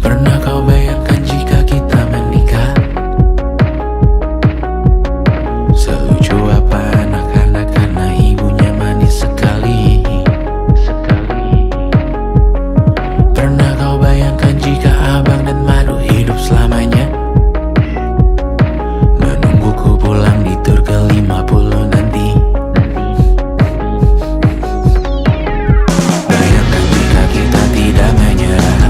Pernah kau bayangkan jika kita menikah? Selucu apa anak-anak karena ibunya manis sekali. Pernah kau bayangkan jika abang dan madu hidup selamanya? Menungguku pulang di tur ke-50 nanti. Bayangkan jika kita tidak menyerah.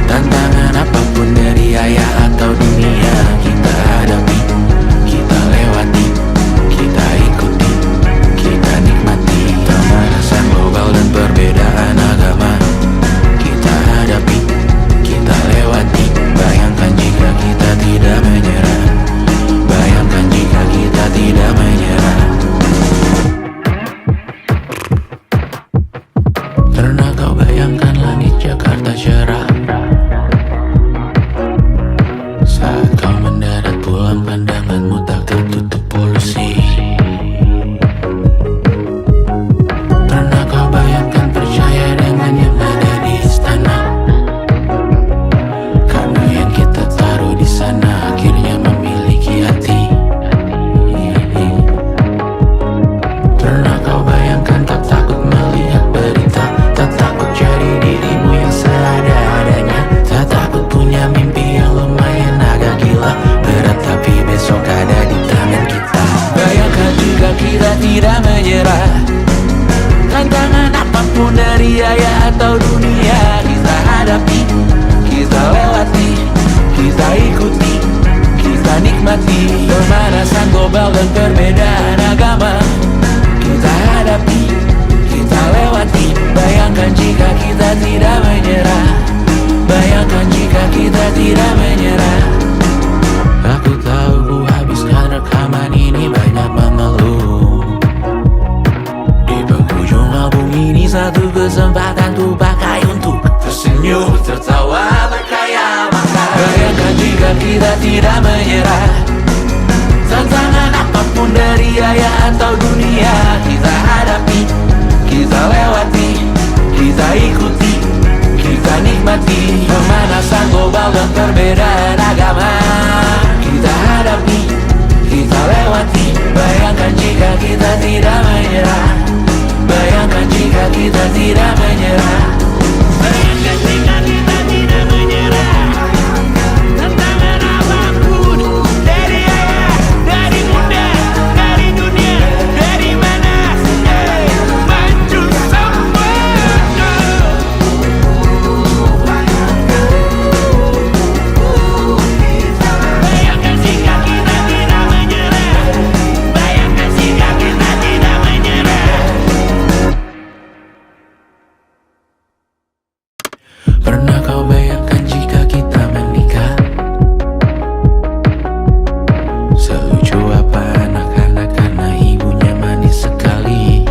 Tantangan apapun dari ayah atau dunia, kita hadapi, kita lewati, kita ikuti, kita nikmati. Pemanasan global dan perbedaan agama, kita hadapi, kita lewati. Bayangkan jika kita tidak menyerah. Bayangkan jika kita tidak menyerah. Pernah kau bayangkan langit Jakarta cerah? Saat kau mendarat pulang pandanganmu tak tertutup polusi. Pernah kau bayangkan percaya dengan yang ada di istana? Karena yang kita taruh di sana akhirnya memiliki hati. Pernah kau bayangkan tak takut melihat berita, tak takut jadi dirimu yang seada-adanya, tak takut punya mimpi yang lumayan agak gila, berat tapi besok ada di tangan kita. Bayangkan jika kita tidak menyerah. Tantangan apapun dari ayah atau dunia, kita hadapi, kita lewati, kita ikuti, kita nikmati. Pemanasan global dan perbedaan agama, kita hadapi, kita lewati. Bayangkan jika kita tidak menyerah. Bayangkan jika kita tidak menyerah. Aku tahu ku habiskan rekaman ini banyak mengeluh. Di penghujung album ini satu kesempatan ku pakai untuk tersenyum, tertawa, berkaya makan. Bayangkan jika kita tidak menyerah. Tantangan apapun dari ayah atau dunia, kita hadapi, kita lewati, kita ikuti, kita nikmati. Pemanasan global dan perbedaan agama, kita hadapi, kita lewati. Bayangkan jika kita tidak menyerah. Bayangkan jika kita tidak menyerah. Bayangkan jika kita tidak menyerah. Tantangan apapun dari ayah, dari bunda, dari dunia, dari mana, maju semua. Bayangkan jika kita tidak menyerah. Bayangkan jika kita tidak menyerah. Pernah kau bayangkan jika kita menikah? Selucu apa anak-anak karena ibunya manis sekali.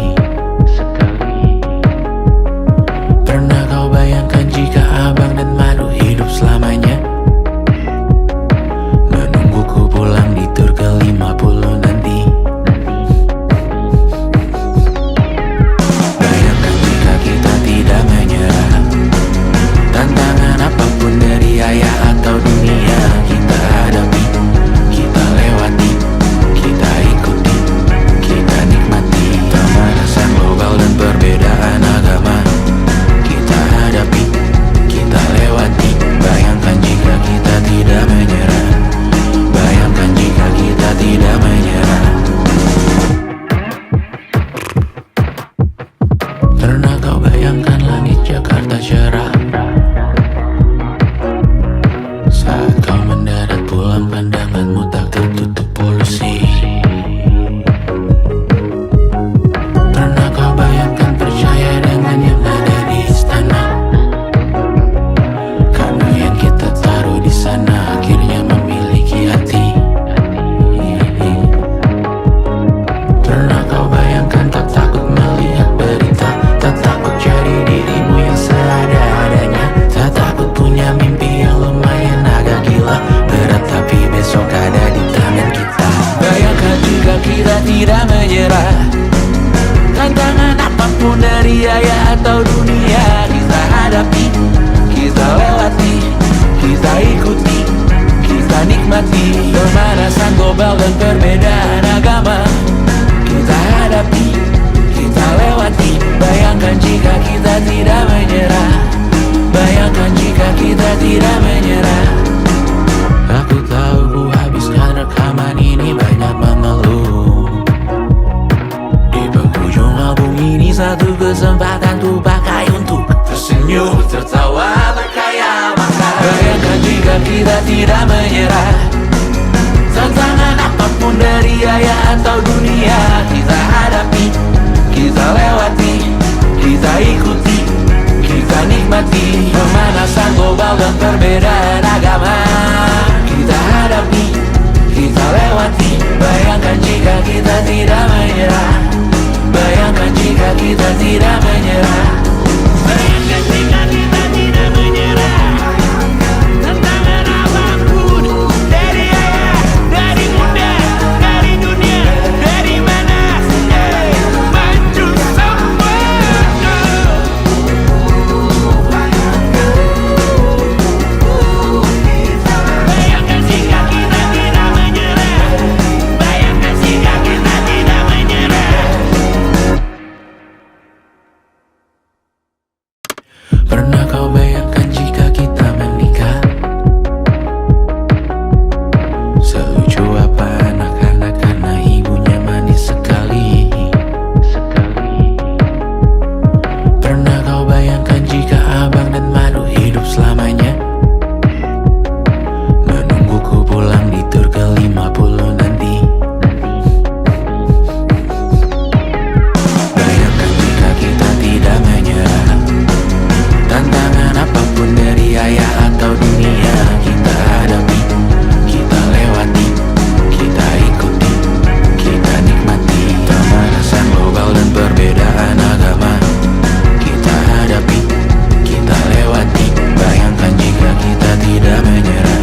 Pernah kau bayangkan jika abang dan madu hidup selamanya? Menungguku pulang di tur ke-50 nanti. Bayangkan jika kita tidak menyerah. Tantangan apapun dari ayah atau dunia, kita hadapi, kita lewati, kita ikuti, kita nikmati. Pemanasan global dan perbedaan agama, kita hadapi, kita lewati. Bayangkan jika kita tidak menyerah. Bayangkan jika kita tidak menyerah. Pernah kau bayangkan langit Jakarta cerah? ikuti, kita nikmati pemanasan global dan perbedaan agama. Kita hadapi, kita lewati. Bayangkan jika kita tidak menyerah. Bayangkan jika kita tidak menyerah. Aku tahu ku habiskan rekaman ini banyak mengeluh. Di penghujung album ini satu kesempatan tuh pakai untuk tersenyum, tertawa, berkaya, makan. Bayangkan jika kita tidak menyerah. Tantangan apapun dari ayah atau dunia, kita hadapi, kita lewati, kita ikuti, kita nikmati pemanasan global dan perbedaan agama. Kita hadapi, kita lewati. Bayangkan jika kita tidak menyerah. Bayangkan jika kita tidak menyerah. Bayangkan jika kita tidak menyerah. Tantangan apapun dari ayah, dari bunda, dari dunia, dari mana saja, maju semua. Bayangkan jika kita tidak menyerah. Bayangkan jika kita tidak menyerah. Pernah kau bayangkan jika kita menikah? Selucu apa anak-anak karena ibunya manis sekali. Pernah kau bayangkan jika abang dan madu hidup selamanya? Menungguku pulang di tur ke-50 nanti. Bayangkan jika kita tidak menyerah. Tantangan apapun dari ayah atau dunia, kita hadapi, kita lewati, kita ikuti, kita nikmati pemanasan global dan perbedaan agama. Kita hadapi, kita lewati. Bayangkan jika kita tidak menyerah.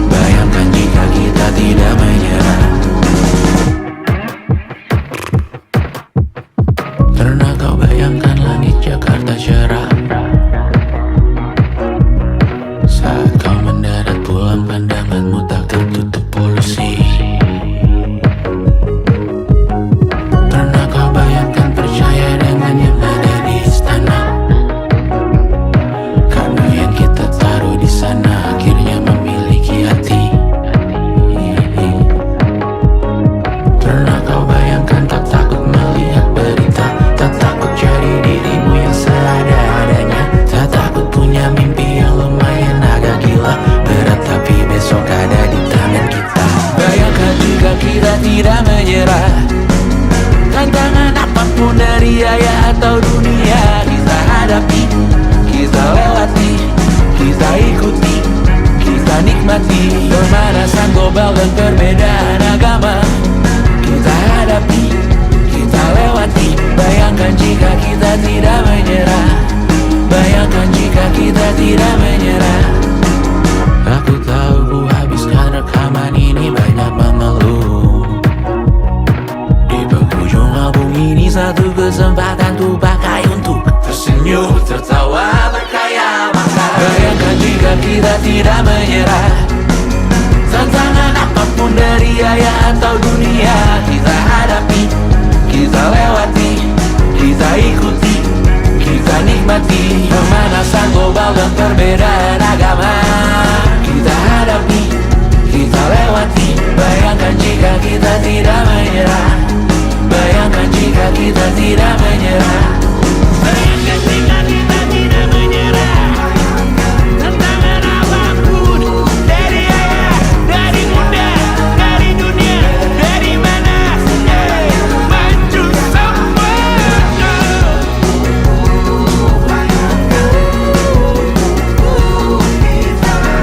Bayangkan jika kita tidak menyerah. Pernah kau bayangkan langit Jakarta cerah saat kau mendarat pulang, pandanganmu tak tertutup polusi. Pernah kau bayangkan percaya dengan yang ada di istana, karena yang kita taruh di sana akhirnya memiliki hati. Pernah kau bayangkan tak takut melihat berita, tak takut jadi dirimu yang seadanya, tak takut punya mimpi yang lumayan agak gila, berat tapi besok ada di tangan kita. Bayangkan jika kita tidak menyerah. Tantangan apapun dari ayah atau dunia, kita hadapi, kita lewati, kita ikuti, kita nikmati pemanasan global dan perbedaan agama. Kita hadapi, kita lewati. Bayangkan jika kita tidak menyerah. Bayangkan jika kita tidak menyerah. Aku tahu ku habiskan rekaman ini banyak mengeluh. Di penghujung album ini satu kesempatan tuh pakai untuk tersenyum, tertawa, berkaya, makan. Bayangkan jika kita tidak menyerah. Tantangan apapun dari ayah atau dunia, kita hadapi, kita lewati, kita ikuti, kita nikmati pemanasan global dan perbedaan agama. Kita hadapi, kita lewati. Bayangkan jika kita tidak menyerah. Bayangkan jika kita tidak menyerah. Bayangkan jika kita tidak menyerah. Tantangan apapun dari ayah, dari bunda, dari dunia, dari mana saja, maju semua.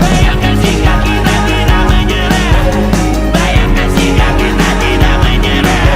Bayangkan jika kita tidak menyerah. Bayangkan jika kita tidak menyerah.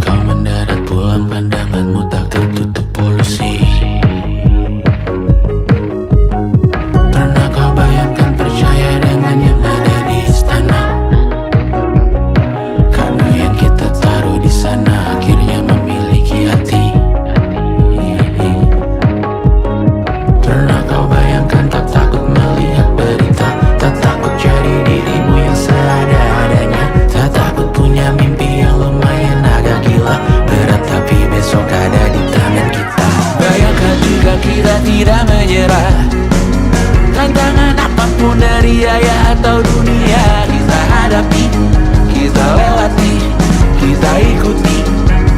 kau mendarat pulang, pandanganmu tak tertutup polusi. Pernah kau bayangkan percaya dengan yang ada di istana? Karena yang kita taruh di sana akhirnya memiliki hati. Pernah kau bayangkan tak takut melihat berita, tak takut jadi dirimu yang seada-adanya, tak takut punya mimpi yang lumayan agak gila, berat tapi besok ada di tangan kita. Bayangkan jika kita tidak menyerah, tantangan apapun dari ayah atau dunia kita hadapi, kita lewati, kita ikuti,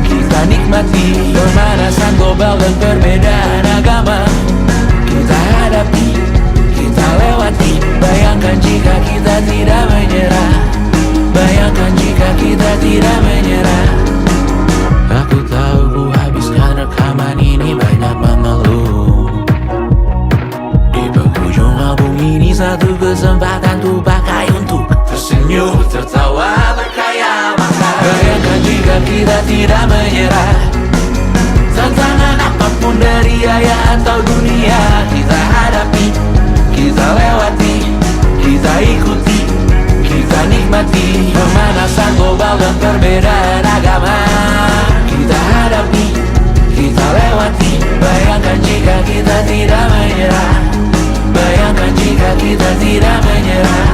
kita nikmati pemanasan global dan perbedaan agama. Kita hadapi, kita lewati. Bayangkan jika kita tidak menyerah, bayangkan jika kita tidak menyerah. Aku tahu ku habiskan rekaman ini banyak mengeluh. Di penghujung album ini satu kesempatan tuh pakai untuk tersenyum, tertawa, berkhayal maka. Bayangkan jika kita tidak menyerah, tantangan apapun dari ayah atau dunia kita hadapi, kita lewati, kita ikuti, kita nikmati pemanasan global dan perbedaan agama. Kita hadapi, kita lewati. Bayangkan jika kita tidak menyerah, bayangkan jika kita tidak menyerah.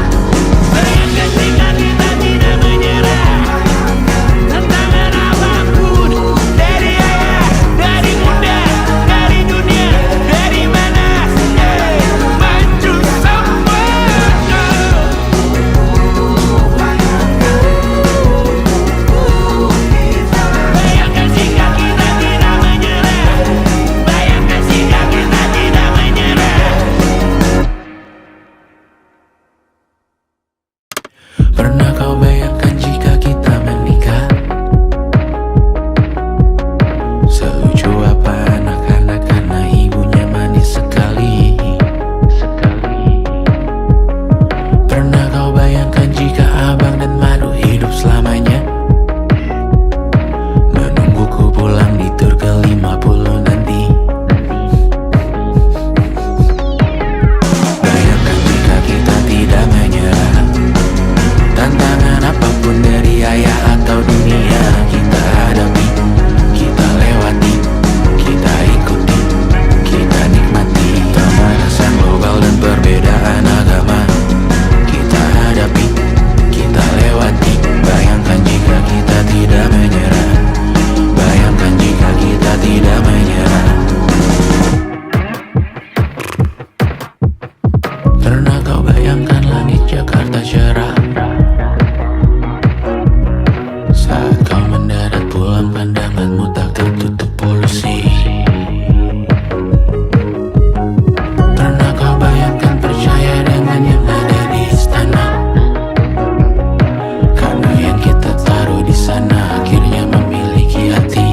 Bayangkan jika kita tidak menyerah, tantangan apapun dari ayah, dari bunda, dari dunia, dari mana, maju semua. Bayangkan jika kita tidak menyerah, bayangkan jika kita tidak menyerah. Pernah kau bayangkan jika kita menikah? Selucu apa anak-anak karena ibunya manis sekali. Pernah kau bayangkan jika abang dan madu hidup selamanya, menungguku pulang di tur ke-50 nanti. Bayangkan jika kita tidak menyerah, tantangan apapun dari ayah atau dunia kita hadapi, kita lewati, kita ikuti, kita nikmati pemanasan global dan perbedaan agama. Kita hadapi, kita lewati. Bayangkan jika kita tidak menyerah, bayangkan jika kita tidak menyerah. Pernah kau bayangkan langit Jakarta cerah saat kau mendarat pulang, pandanganmu tak tertutup polusi. Pernah kau bayangkan percaya dengan yang ada di istana? Karena yang kita taruh di sana akhirnya memiliki hati.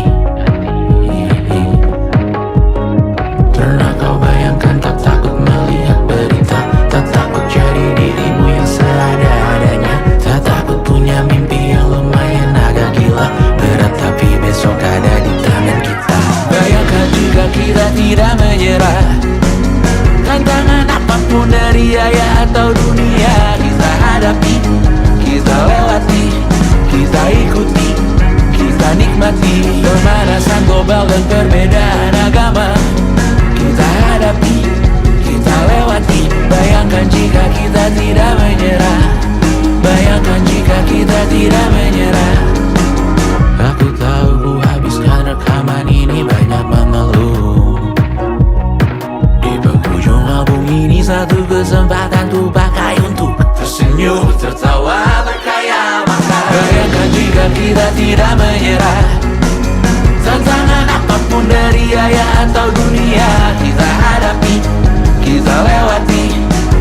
Pernah kau bayangkan tak takut melihat berita, tak takut jadi dirimu yang seada-adanya, tak takut punya mimpi yang lumayan agak gila, berat tapi besok ada di tangan kita. Bayangkan jika kita tidak menyerah, tantangan apapun dari ayah atau dunia kita hadapi, kita lewati, kita ikuti, kita nikmati pemanasan global dan perbedaan agama. Kita hadapi, kita lewati. Bayangkan jika kita tidak menyerah, bayangkan jika kita tidak menyerah. Aku tahu ku habiskan rekaman ini banyak mengeluh. Di penghujung album ini satu kesempatan tuh pakai untuk tersenyum, tertawa, berkhayal maka. Bayangkan jika kita tidak menyerah, tantangan apapun dari ayah atau dunia kita hadapi, kita lewati,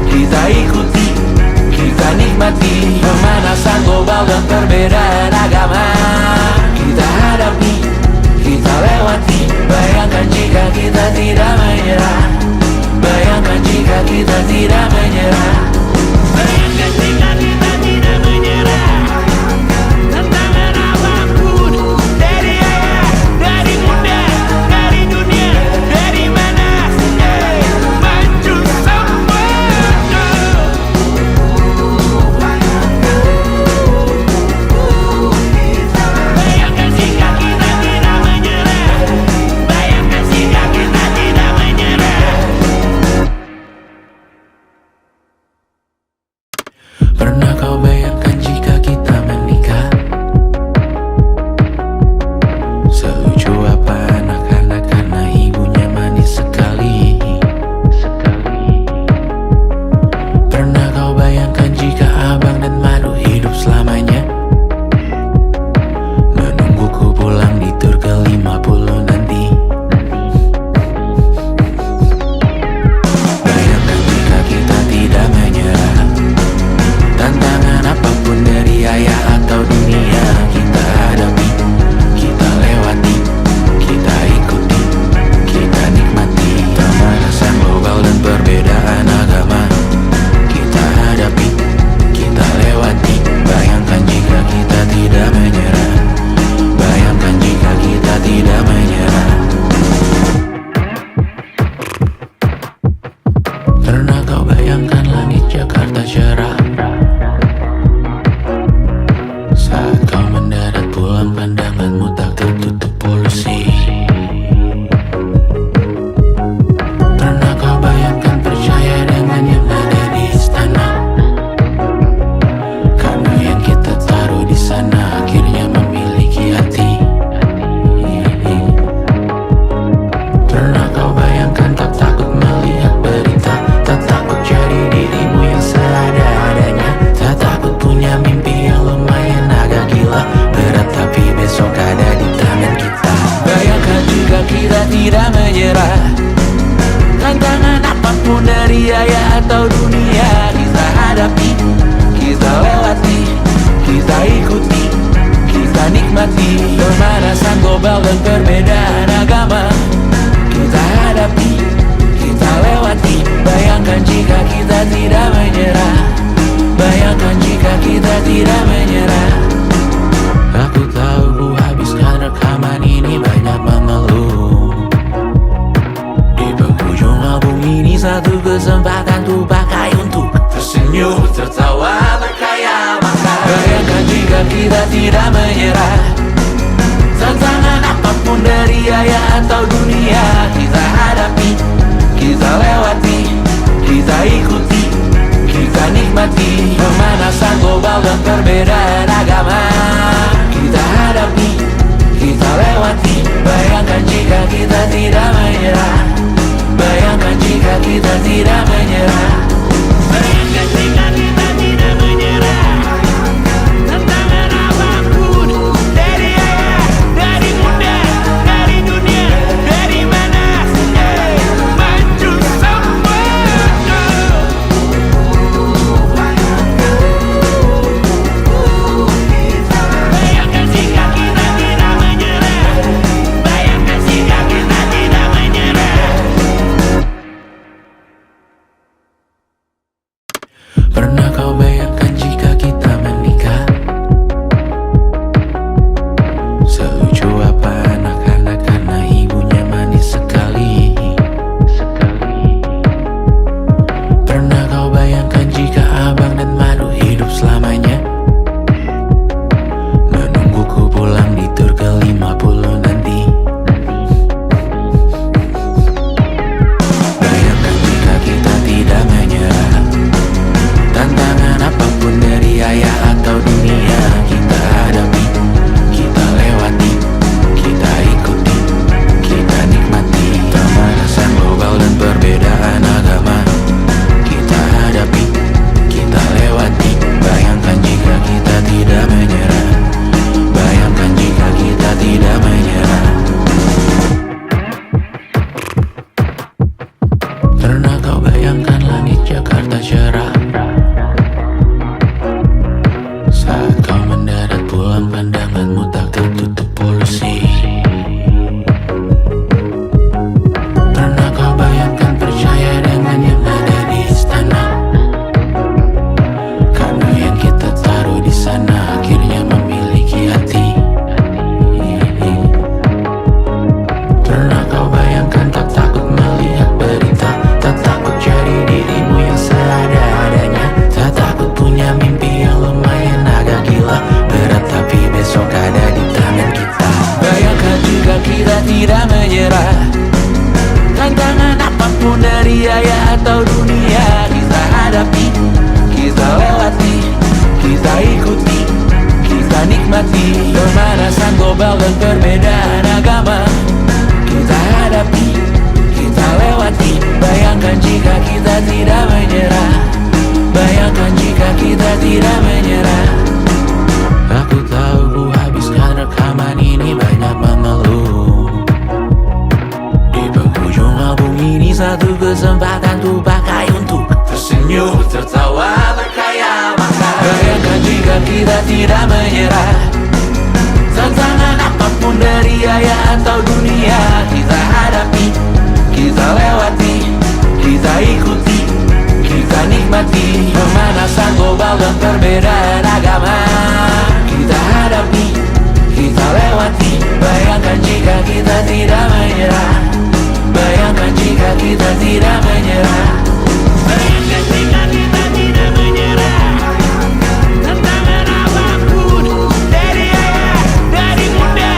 kita ikuti, kita nikmati pemanasan global dan perbedaan agama. Kita hadapi, kita lewati. Bayangkan jika kita tidak menyerah, bayangkan jika kita tidak menyerah. Bayangkan jika kita tidak menyerah, tantangan apapun dari pandanganmu tak tertutup polusi. Pernah kau bayangkan percaya dengan yang ada di istana? Karena yang kita taruh di sana akhirnya memiliki hati. Pernah kau bayangkan tak takut melihat berita, tak takut jadi dirimu yang seadanya, tak takut punya mimpi yang lumayan agak gila, berat tapi besok ada di tangan kita. Bayangkan jika kita tidak menyerah, tantangan apapun dari ayah atau dunia kita hadapi, kita lewati, kita ikuti, kita nikmati pemanasan global dan perbedaan agama. Kita hadapi, kita lewati. Bayangkan jika kita tidak menyerah, bayangkan jika kita tidak menyerah. Aku tahu ku habiskan rekaman ini banyak mengeluh. Di penghujung album ini satu kesempatan tuh pakai untuk tersenyum, tertawa, berkaya makan. Bayangkan jika kita tidak menyerah, tantangan apapun dari ayah atau dunia kita hadapi, kita lewati, kita ikuti, kita nikmati pemanasan global dan perbedaan agama. Kita hadapi, kita lewati. Bayangkan jika kita tidak menyerah, bayangkan jika kita tidak menyerah. Bayangkan jika kita tidak menyerah, tantangan apapun dari ayah, dari bunda, dari dunia, dari mana saja, maju semua. Bayangkan jika kita tidak menyerah, bayangkan jika kita tidak menyerah. Pernah kau bayangkan jika kita menikah? Selucu apa anak-anak karena ibunya manis sekali. Pernah kau bayangkan jika abang dan madu hidup selamanya? Menungguku pulang di tur ke-50 nanti. Bayangkan jika kita tidak menyerah, tantangan apapun dari ayah atau dunia kita hadapi, kita lewati, kita ikuti, kita nikmati pemanasan global dan perbedaan agama. Kita hadapi, kita lewati. Bayangkan jika kita tidak menyerah, bayangkan jika kita tidak menyerah. Pernah kau bayangkan langit Jakarta cerah saat kau mendarat pulang, pandanganmu tak tertutup polusi. Pernah kau bayangkan percaya dengan yang ada di istana? Karena yang kita taruh di sana akhirnya memiliki hati. Pernah kau bayangkan tak takut melihat berita, tak takut jadi dirimu yang seadanya, tak takut punya mimpi yang lumayan agak gila, berat tapi besok ada di tangan kita. Bayangkan jika kita tidak menyerah, tantangan apapun dari ayah atau dunia kita hadapi, kita lewati, kita ikuti, kita nikmati pemanasan global dan perbedaan agama. Kita hadapi, kita lewati. Bayangkan jika kita tidak menyerah, bayangkan jika kita tidak menyerah. Aku tahu ku habiskan rekaman ini banyak mengeluh. Di penghujung album ini satu kesempatan tuh pakai untuk tersenyum, tertawa, berkaya makan. Bayangkan jika kita tidak menyerah, tantangan apapun dari ayah atau dunia kita hadapi, kita lewati, kita ikuti, kita nikmati pemanasan global dan perbedaan agama. Kita hadapi, kita lewati. Bayangkan jika kita tidak menyerah, bayangkan jika kita tidak menyerah. Bayangkan jika kita tidak menyerah, tantangan apapun dari ayah, dari bunda,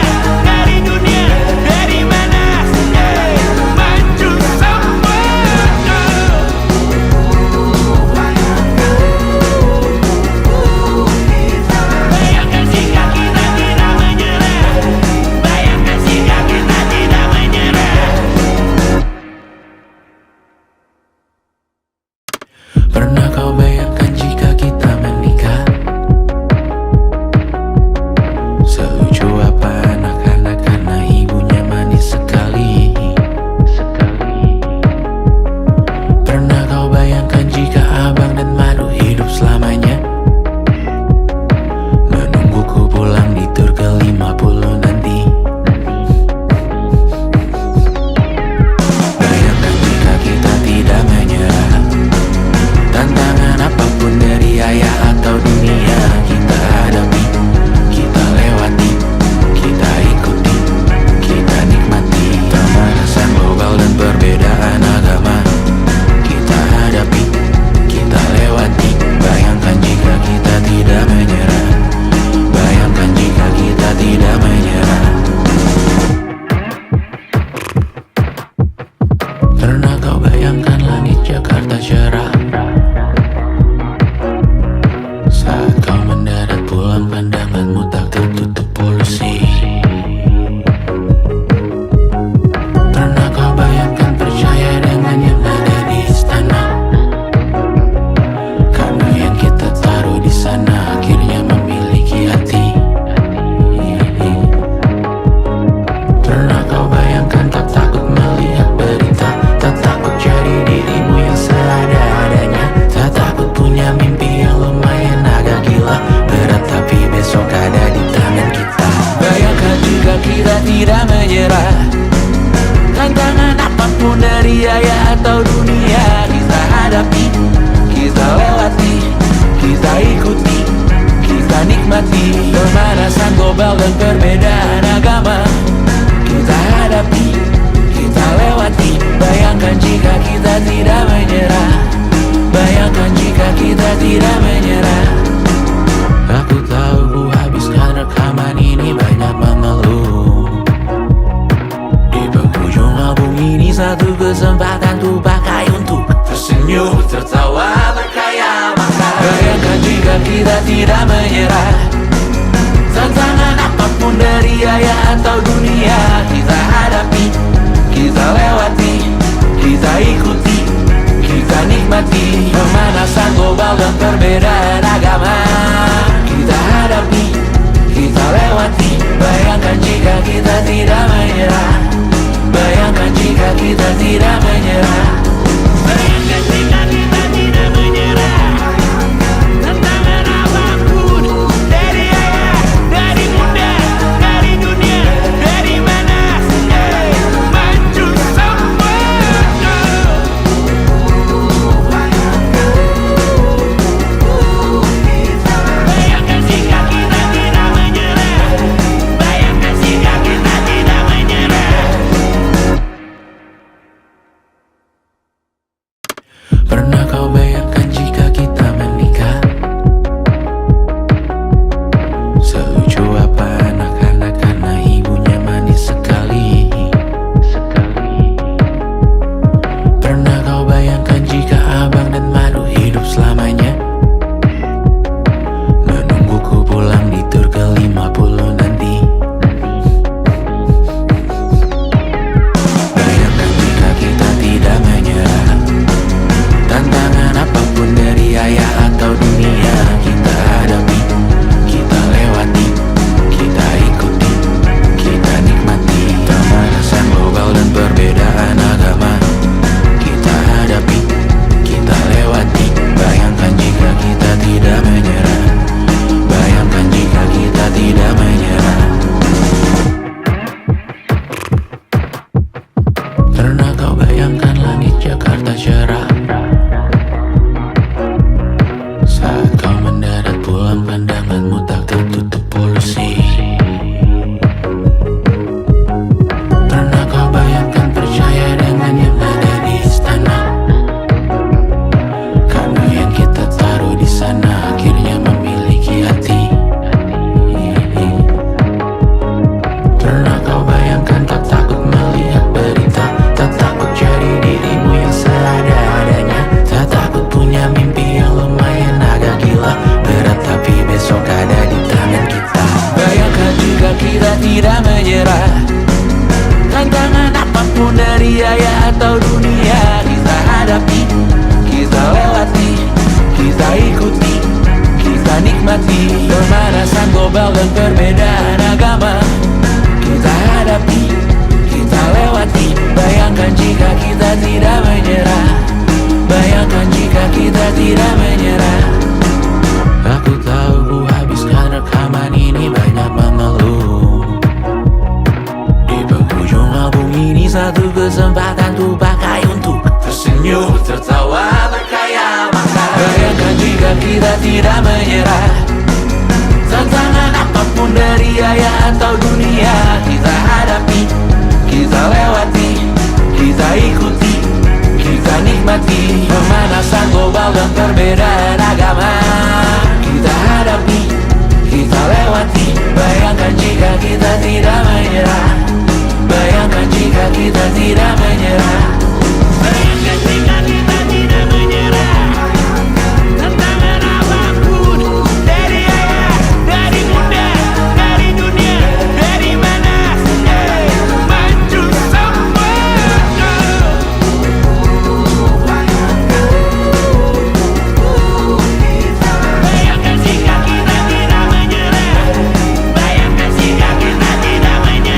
kita tidak menyerah. Tantangan apapun dari ayah atau dunia, kita hadapi, kita lewati, kita ikuti, kita nikmati. Pemanasan global dan perbedaan agama, kita hadapi, kita lewati. Bayangkan jika kita tidak menyerah, bayangkan jika kita tidak menyerah. Aku tahu ku habiskan rekaman ini banyak mengeluh. Di penghujung album ini satu kesempatan ku pakai untuk tersenyum, tertawa, berkaya makan. Bayangkan jika kita tidak menyerah. Tantangan apapun dari ayah atau dunia, kita hadapi, kita lewati, kita ikuti, kita nikmati. Pemanasan global dan perbedaan agama, kita hadapi, kita lewati. Bayangkan jika kita tidak menyerah, bayangkan jika kita tidak menyerah. Bayangkan jika kita tidak menyerah. Tantangan apapun dari ayah, dari bunda, dari dunia, dari mana saja, maju semua. Bayangkan jika kita tidak menyerah, bayangkan jika kita tidak menyerah. Pernah kau bayangkan jika kita menikah? Selucu apa anak-anak karena ibunya manis sekali. Pernah kau bayangkan jika abang dan madu hidup selamanya? Menungguku pulang di tur ke-50 nanti. Bayangkan jika kita tidak menyerah. Tantangan apapun dari ayah atau dunia, kita hadapi, kita lewati, kita ikuti, kita nikmati. Pemanasan global dan perbedaan agama, kita hadapi, kita lewati. Bayangkan jika kita tidak menyerah, bayangkan jika kita tidak menyerah. Pernah kau bayangkan langit Jakarta cerah saat kau mendarat pulang, pandanganmu tak tertutup polusi. Pernah kau bayangkan percaya dengan yang ada di istana, karena yang kita taruh di sana akhirnya memiliki hati. Pernah kau bayangkan tak takut melihat berita, tak takut jadi dirimu yang seadanya, tak takut punya mimpi yang lumayan agak gila, berat tapi besok ada di tangan kita. Bayangkan jika kita tidak menyerah. Tantangan apapun dari ayah atau dunia, kita hadapi, kita lewati, kita ikuti, kita nikmati. Pemanasan global dan perbedaan agama, kita hadapi, kita lewati. Bayangkan jika kita tidak menyerah, bayangkan jika kita tidak menyerah. Aku tahu ku habiskan rekaman ini banyak mengeluh. Di penghujung album ini satu kesempatan ku pakai untuk tersenyum, tertawa, berkaya makan. Bayangkan jika kita tidak menyerah. Tantangan apapun dari ayah atau dunia, kita hadapi, kita lewati, kita ikuti, kita nikmati. Pemanasan global dan perbedaan agama, kita hadapi, kita lewati. Bayangkan jika kita tidak menyerah, bayangkan jika kita tidak menyerah. Bayangkan jika kita tidak menyerah. Tantangan apapun dari ayah, dari bunda, dari dunia, dari mana saja, maju semua. Bayangkan jika kita tidak menyerah, bayangkan jika kita tidak menyerah.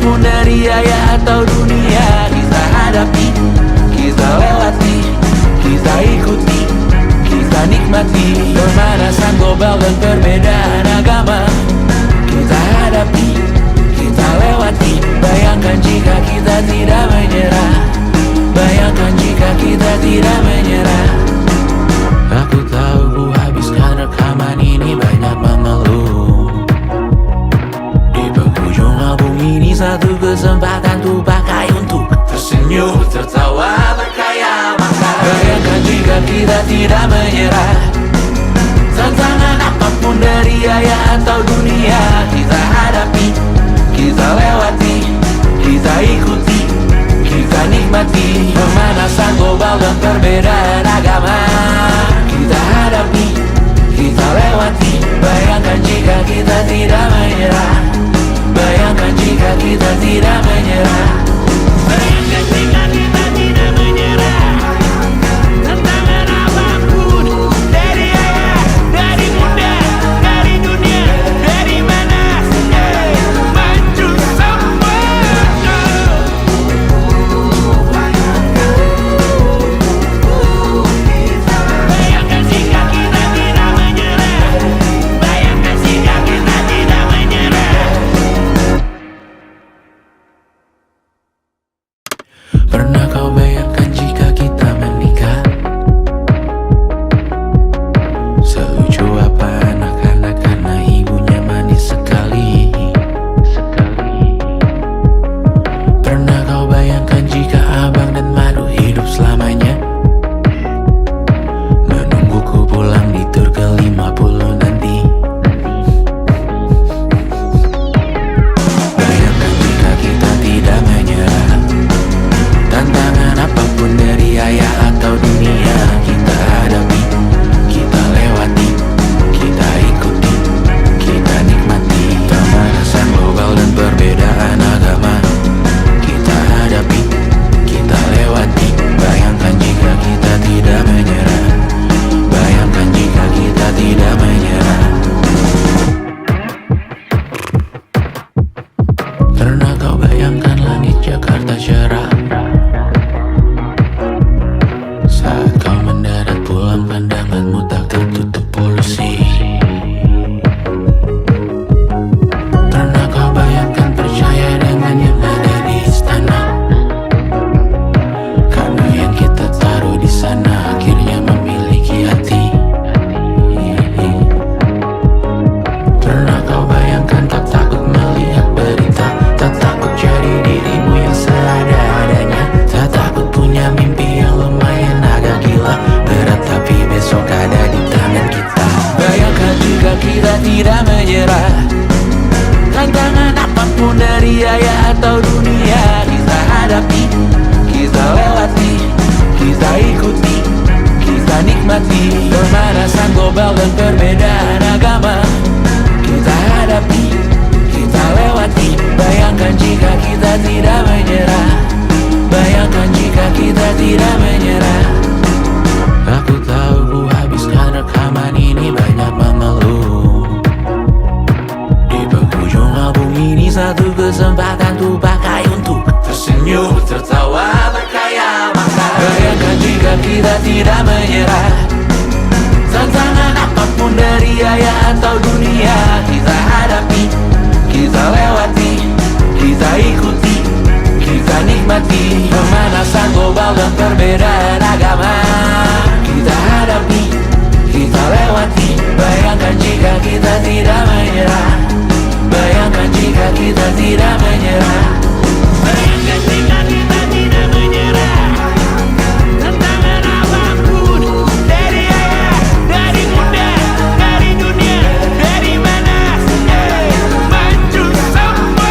apapun dari ayah atau dunia, kita hadapi, kita lewati, kita ikuti, kita nikmati pemanasan global dan perbedaan agama. Kita hadapi, kita lewati. Bayangkan jika kita tidak menyerah. Bayangkan jika kita tidak menyerah. Aku tahu ku habiskan rekaman ini banyak mengeluh. Di penghujung album ini satu kesempatan ku pakai untuk tersenyum, tertawa, berkaya maka. Bayangkan jika kita tidak menyerah. Tantangan apapun dari ayah atau dunia, kita hadapi, kita lewati, kita ikuti, kita nikmati pemanasan global dan perbedaan agama. Kita hadapi, kita lewati. Bayangkan jika kita tidak menyerah. Bayangkan jika kita tidak menyerah. Bayangkan jika kita tidak menyerah. Tantangan apapun dari ayah, dari bunda, dari dunia, dari mana maju semua. Bayangkan jika kita tidak menyerah. Bayangkan jika kita tidak menyerah. Pernah kau bayangkan jika kita menikah? Selucu apa anak-anak karena ibunya manis sekali. Pernah kau bayangkan jika abang dan madu hidup selamanya? Menungguku pulang di tur ke-50 nanti. Bayangkan jika kita tidak menyerah. Tantangan apapun dari ayah atau dunia, kita hadapi, kita lewati, kita ikuti, kita nikmati pemanasan global dan perbedaan agama. Kita hadapi, kita lewati. Bayangkan jika kita tidak menyerah. Bayangkan jika kita tidak menyerah. Pernah kau bayangkan langit Jakarta cerah saat kau mendarat pulang, pandanganmu tak tertutup polusi. Pernah kau bayangkan percaya dengan yang ada di istana, karena yang kita taruh di sana akhirnya memiliki hati. Pernah kau bayangkan tak takut melihat berita, tak takut jadi dirimu yang seadanya, tak takut punya mimpi yang lumayan agak gila, berat tapi besok ada di tangan kita. Bayangkan jika kita tidak menyerah. Tantangan apapun dari ayah atau dunia, kita hadapi, kita lewati, kita ikuti, kita nikmati pemanasan global dan perbedaan agama. Kita hadapi, kita lewati. Bayangkan jika kita tidak menyerah. Bayangkan jika kita tidak menyerah. Aku tahu ku habiskan rekaman ini banyak mengeluh. Di penghujung album ini satu kesempatan ku pakai untuk tersenyum, tertawa, berkaya maka. Bayangkan jika kita tidak menyerah. Tantangan apapun dari ayah atau dunia, kita hadapi, kita lewati, kita ikuti, kita nikmati pemanasan global dan perbedaan agama. Kita hadapi, kita lewati. Bayangkan jika kita tidak menyerah. Bayangkan jika kita tidak menyerah. Bayangkan jika kita tidak menyerah. Tantangan apapun dari ayah, dari bunda, dari dunia, dari mana maju semua.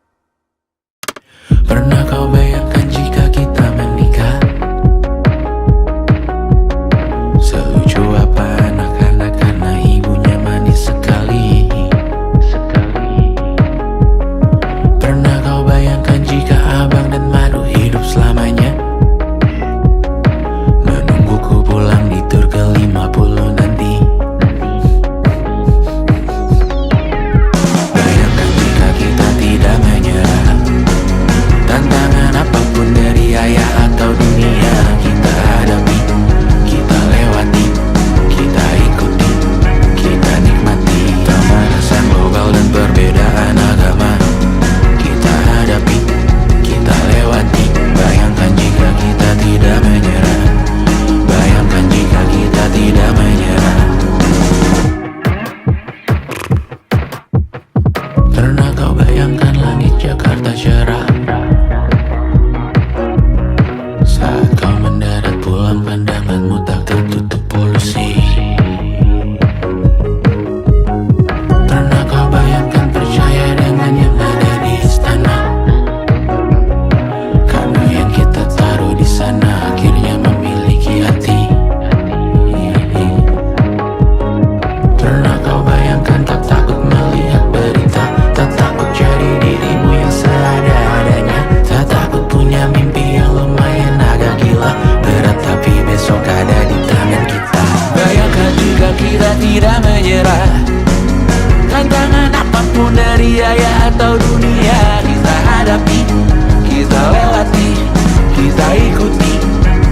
ikuti,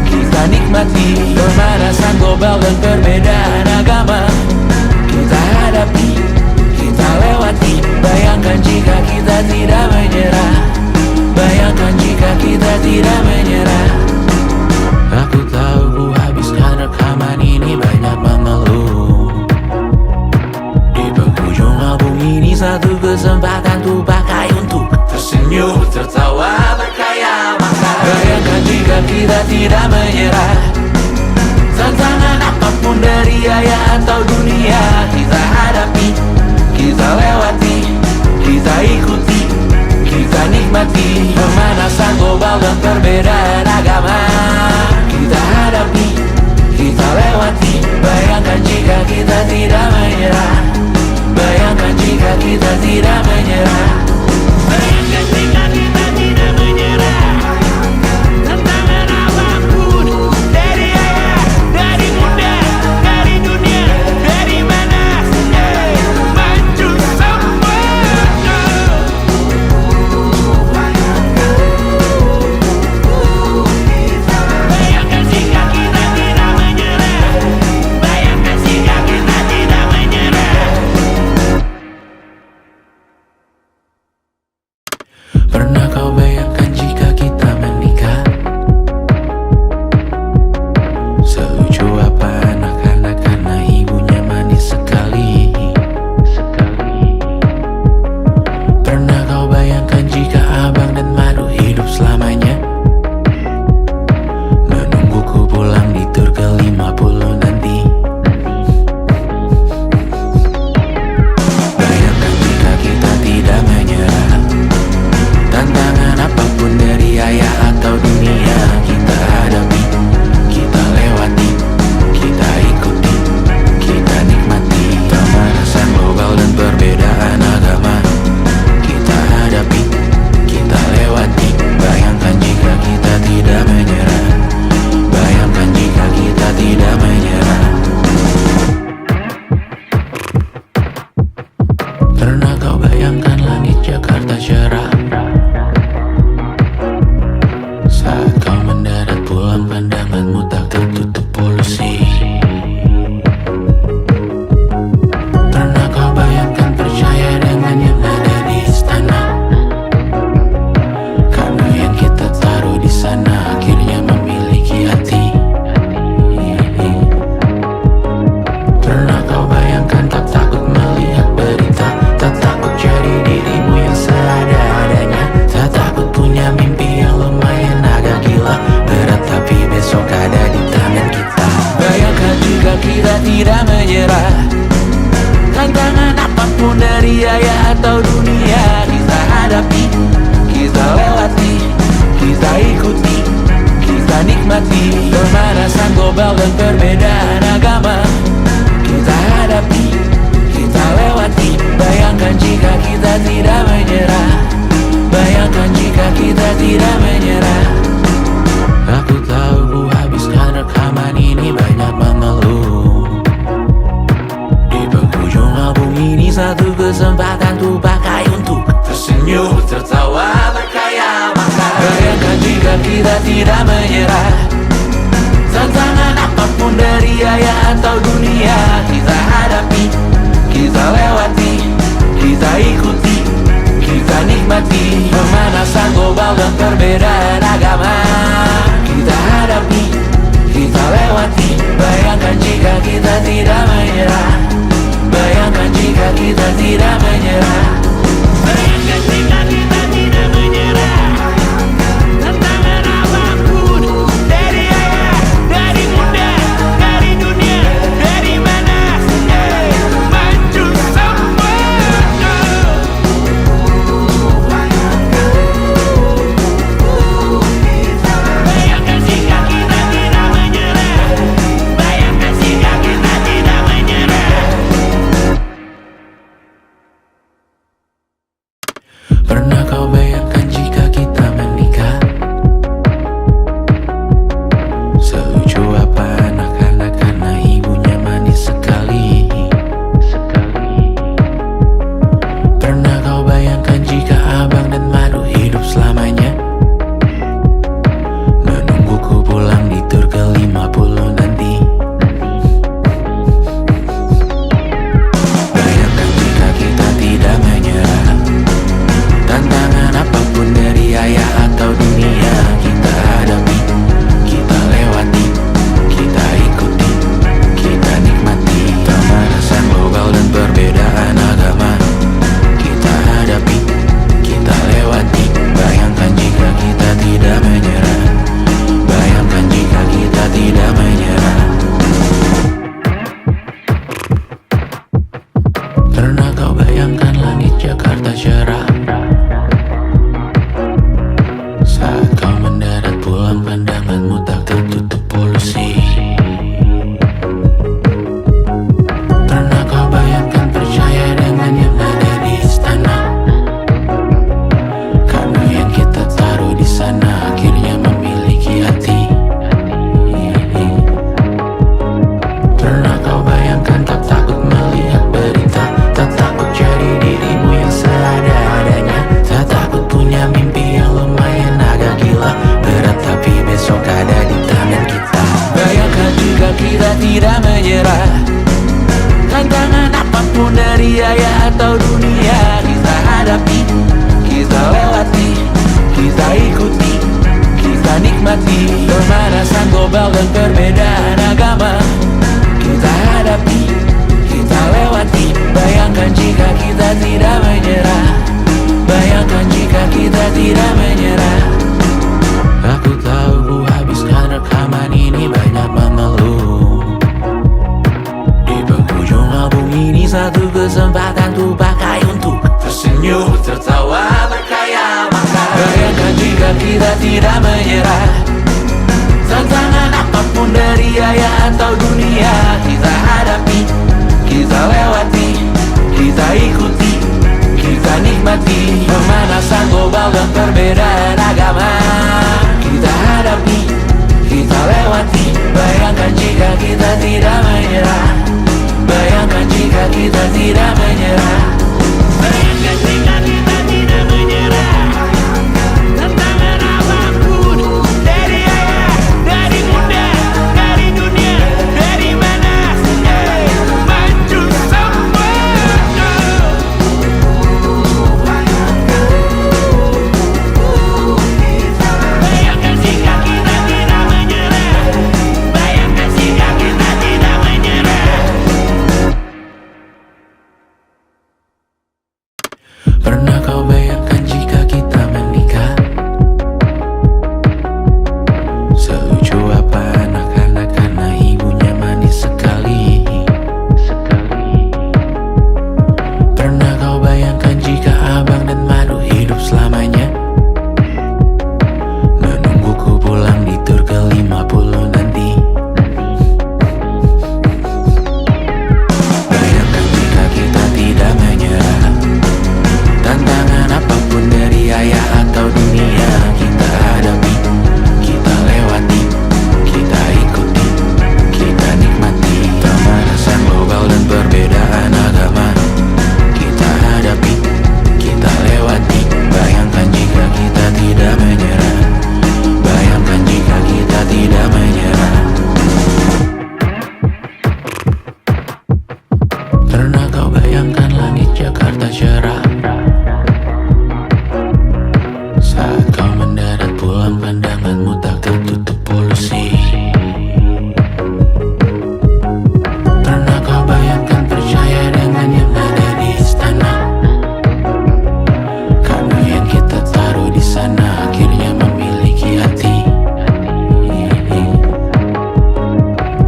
kita nikmati pemanasan global dan perbedaan agama. Kita hadapi, kita lewati. Bayangkan jika kita tidak menyerah. Bayangkan jika kita tidak menyerah. Aku tahu ku habiskan rekaman ini banyak mengeluh. Di penghujung album ini satu kesempatan ku pakai untuk tersenyum, tertawa, berkhayal maka. Bayangkan jika kita tidak menyerah. Tantangan apapun dari ayah atau dunia, kita hadapi, kita lewati, kita ikuti, kita nikmati pemanasan global dan perbedaan agama. Kita hadapi, kita lewati. Bayangkan jika kita tidak menyerah. Bayangkan jika kita tidak menyerah. Bayangkan jika kita tidak menyerah. Tantangan apapun dari ayah, dari bunda, dari dunia, dari mana saja, maju semua. Bayangkan jika kita tidak menyerah. Bayangkan jika kita tidak menyerah. Pernah kau bayangkan jika kita menikah? Selucu apa anak-anak karena ibunya manis sekali. Pernah kau bayangkan jika abang dan madu hidup selamanya? Menungguku pulang di tur ke-50 nanti. Bayangkan jika kita tidak menyerah. Tantangan apapun dari ayah atau dunia, kita hadapi, kita lewati, kita ikuti, kita nikmati pemanasan global dan perbedaan agama. Kita hadapi, kita lewati. Bayangkan jika kita tidak menyerah. Bayangkan jika kita tidak menyerah. Pernah kau bayangkan langit Jakarta cerah saat kau mendarat pulang, pandanganmu tak tertutup polusi. Pernah kau bayangkan percaya dengan yang ada di istana, karena yang kita taruh di sana akhirnya memiliki hati. Pernah kau bayangkan tak takut melihat berita, tak takut jadi dirimu yang seadanya, tak takut punya mimpi yang lumayan agak gila, berat tapi besok ada di tangan kita. Bayangkan jika kita tidak menyerah. Tantangan apapun dari ayah atau dunia, kita hadapi, kita lewati, kita ikuti, kita nikmati pemanasan global dan perbedaan agama. Kita hadapi, kita lewati. Bayangkan jika kita tidak menyerah. Bayangkan jika kita tidak menyerah. Aku tahu ku habiskan rekaman ini banyak mengeluh. Di penghujung album ini satu kesempatan ku pakai untuk tersenyum, tertawa, berkhayal maka. Bayangkan jika kita tidak menyerah. Tantangan apapun dari ayah atau dunia, kita hadapi, kita lewati, kita ikuti, kita nikmati pemanasan global dan perbedaan agama. Kita hadapi, kita lewati. Bayangkan jika kita tidak menyerah. Bayangkan jika kita tidak menyerah. Bayangkan jika kita tidak menyerah. Tantangan apapun dari ayah, dari bunda, dari dunia, dari mana saja, maju semua. Bayangkan jika kita tidak menyerah. Bayangkan jika kita tidak menyerah. ikuti, kita nikmati pemanasan global dan perbedaan agama. Kita hadapi, kita lewati. Bayangkan jika kita tidak menyerah. Bayangkan jika kita tidak menyerah. Aku tahu ku habiskan rekaman ini banyak mengeluh. Di penghujung album ini satu kesempatan ku pakai untuk tersenyum, tertawa, berkaya maka. Bayangkan jika kita tidak menyerah. Tantangan apapun dari ayah atau dunia, kita hadapi, kita lewati, kita ikuti, kita nikmati pemanasan global dan perbedaan agama. Kita hadapi, kita lewati. Bayangkan jika kita tidak menyerah. Bayangkan jika kita tidak menyerah. Bayangkan jika kita tidak menyerah. Tantangan apapun dari ayah, dari bunda, dari dunia, dari mana maju semua. Bayangkan jika kita tidak menyerah. Bayangkan jika kita tidak menyerah. Pernah kau bayangkan jika kita menikah? Selucu apa anak-anak karena ibunya manis sekali. Pernah kau bayangkan jika abang dan madu hidup selamanya? Menungguku pulang di tur ke-50 nanti. Bayangkan jika kita tidak menyerah. Tantangan apapun dari ayah atau dunia, kita hadapi, kita lewati, kita ikuti, kita nikmati pemanasan global dan perbedaan agama. Kita hadapi, kita lewati. Bayangkan jika kita tidak menyerah. Bayangkan jika kita tidak menyerah. Pernah kau bayangkan langit Jakarta cerah saat kau mendarat pulang, pandanganmu tak tertutup polusi. Pernah kau bayangkan percaya dengan yang ada di istana, karena yang kita taruh di sana akhirnya memiliki hati.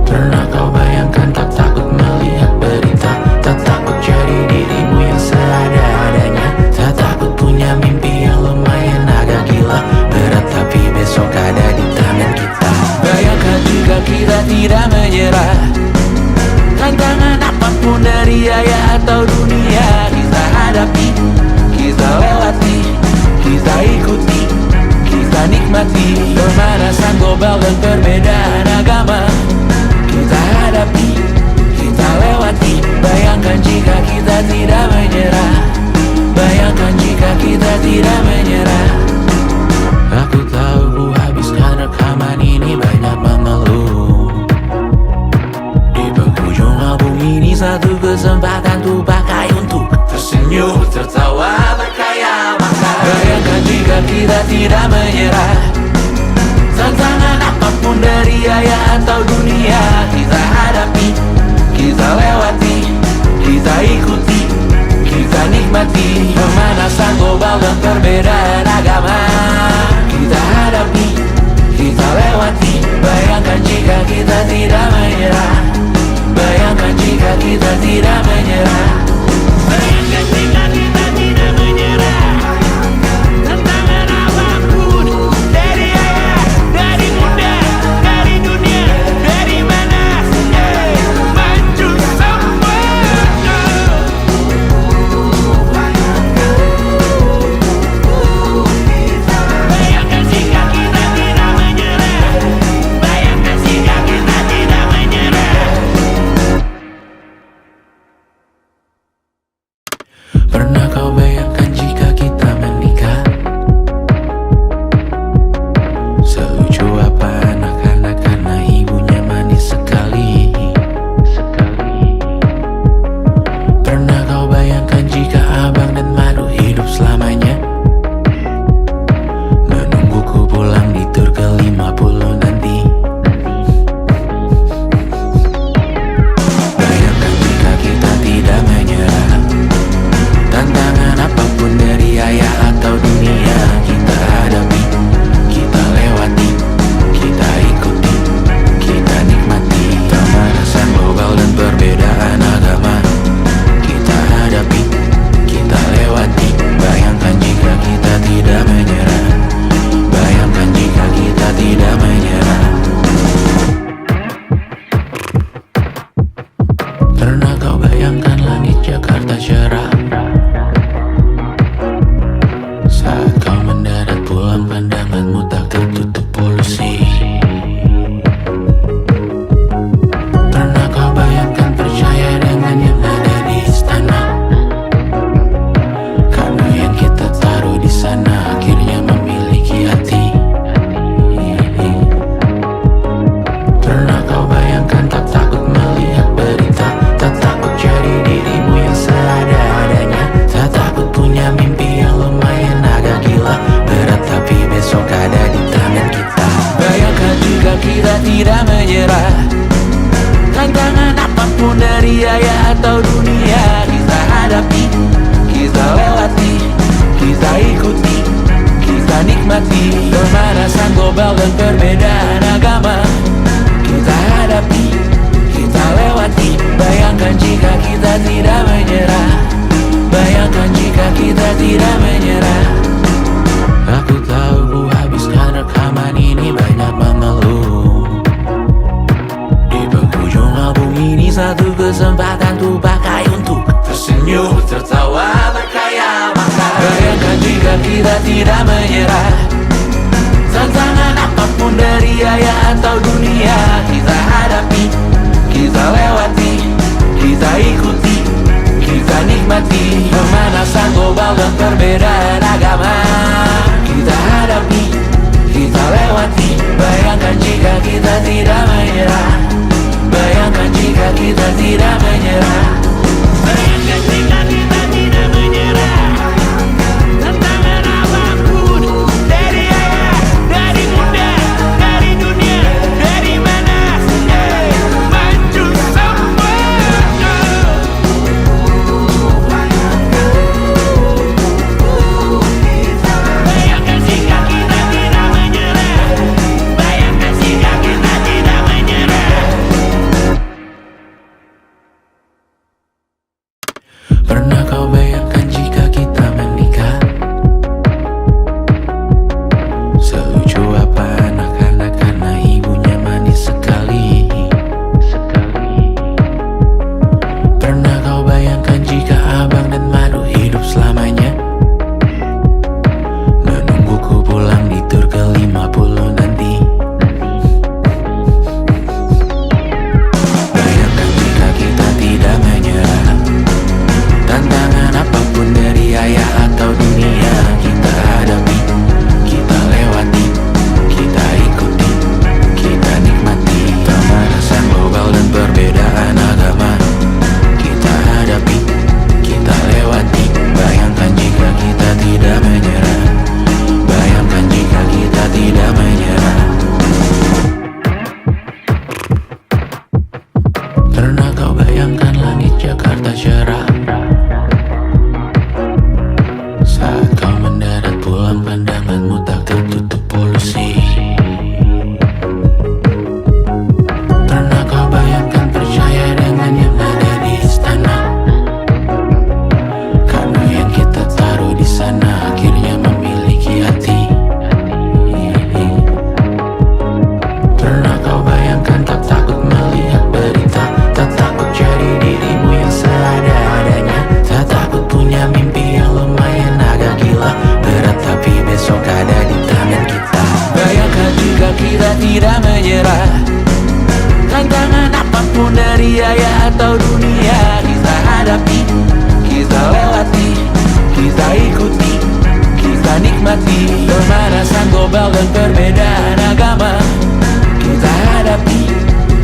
Pernah kau bayangkan tak takut melihat berita, tak takut jadi dirimu yang seadanya, tak takut punya mimpi yang lumayan agak gila, berat tapi besok ada di tangan kita. Bayangkan jika kita tidak menyerah. Tantangan apapun dari ayah atau dunia, kita hadapi, kita lewati, kita ikuti, kita nikmati pemanasan global dan perbedaan agama. Kita hadapi, kita lewati. Bayangkan jika kita tidak menyerah. Bayangkan jika kita tidak menyerah. Aku tahu ku habiskan rekaman ini banyak mengeluh. Di penghujung album ini satu kesempatan ku pakai untuk tersenyum, tertawa, berkaya maka. Bayangkan jika kita tidak menyerah. Tantangan apapun dari ayah atau dunia, kita hadapi, kita lewati, kita ikuti, kita nikmati pemanasan global dan perbedaan agama. Kita hadapi, kita lewati. Bayangkan jika kita tidak menyerah. Bayangkan jika kita tidak menyerah. Bayangkan jika kita tidak menyerah. Tantangan apapun dari ayah, dari bunda, dari dunia, dari mana maju semua. tertutup polusi. Pernah kau bayangkan percaya dengan yang ada di istana? Karena yang kita taruh di sana akhirnya memiliki hati. Pernah kau bayangkan tak takut melihat berita, tak takut jadi dirimu yang seadanya, tak takut punya mimpi yang lumayan agak gila, berat tapi besok ada di tangan kita. Bayangkan jika kita tidak menyerah, tantangan apapun dari ayah atau dunia kita hadapi, kita lewati, kita ikuti, kita nikmati pemanasan global dan perbedaan agama. Kita hadapi, kita lewati. Bayangkan jika kita tidak menyerah, bayangkan jika kita tidak menyerah. Aku tahu ku habiskan rekaman ini banyak mengeluh. Di penghujung album ini satu kesempatan tuh pakai untuk tersenyum, tertawa, berkaya makan. Bayangkan jika kita tidak menyerah, tantangan apapun dari ayah atau dunia kita hadapi, kita lewati, kita ikuti, kita nikmati pemanasan global dan perbedaan agama. Kita hadapi, kita lewati. Bayangkan jika kita tidak menyerah, bayangkan jika kita tidak menyerah. Bayangkan jika kita tidak menyerah, tantangan apapun dari ayah, dari bunda, dari dunia, dari mana maju semua. Bayangkan jika kita tidak menyerah, bayangkan jika kita tidak menyerah. Pernah kau bayangkan jika kita menikah? Selucu apa anak-anak karena ibunya manis sekali. Pernah kau bayangkan jika abang dan madu hidup selamanya? Menungguku pulang di tur ke-50 nanti. Bayangkan jika kita tidak menyerah, tantangan apapun dari ayah atau dunia kita hadapi, kita lewati, kita ikuti, kita nikmati pemanasan global dan perbedaan agama. Kita hadapi, kita lewati. Bayangkan jika kita tidak menyerah, bayangkan jika kita tidak menyerah. Pernah kau bayangkan langit Jakarta cerah saat kau mendarat pulang, pandanganmu tak tertutup polusi. Pernah kau bayangkan percaya dengan yang ada di istana? Karena yang kita taruh di sana akhirnya memiliki hati. Pernah kau bayangkan tak takut melihat berita, tak takut jadi dirimu yang seadanya, tak takut punya mimpi yang lumayan agak gila, berat tapi besok ada di tangan kita. Bayangkan jika kita tidak menyerah, tantangan apapun dari ayah atau dunia kita hadapi, kita lewati, kita ikuti, kita nikmati pemanasan global dan perbedaan agama. Kita hadapi,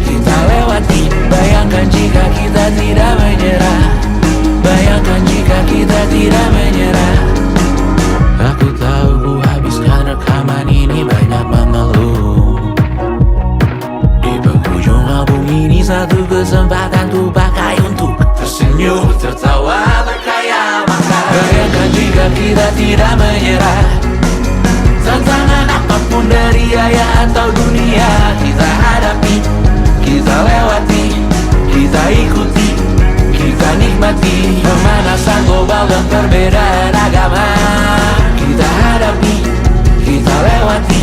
kita lewati. Bayangkan jika kita tidak menyerah, bayangkan jika kita tidak menyerah. Aku tahu ku habiskan rekaman ini banyak mengeluh. Di penghujung album ini satu kesempatan tuh pakai untuk tersenyum, tertawa, berkaya makan. Bayangkan jika kita tidak menyerah, tantangan apapun dari ayah atau dunia kita hadapi, kita lewati, kita ikuti, kita nikmati pemanasan global dan perbedaan agama. Kita hadapi, kita lewati.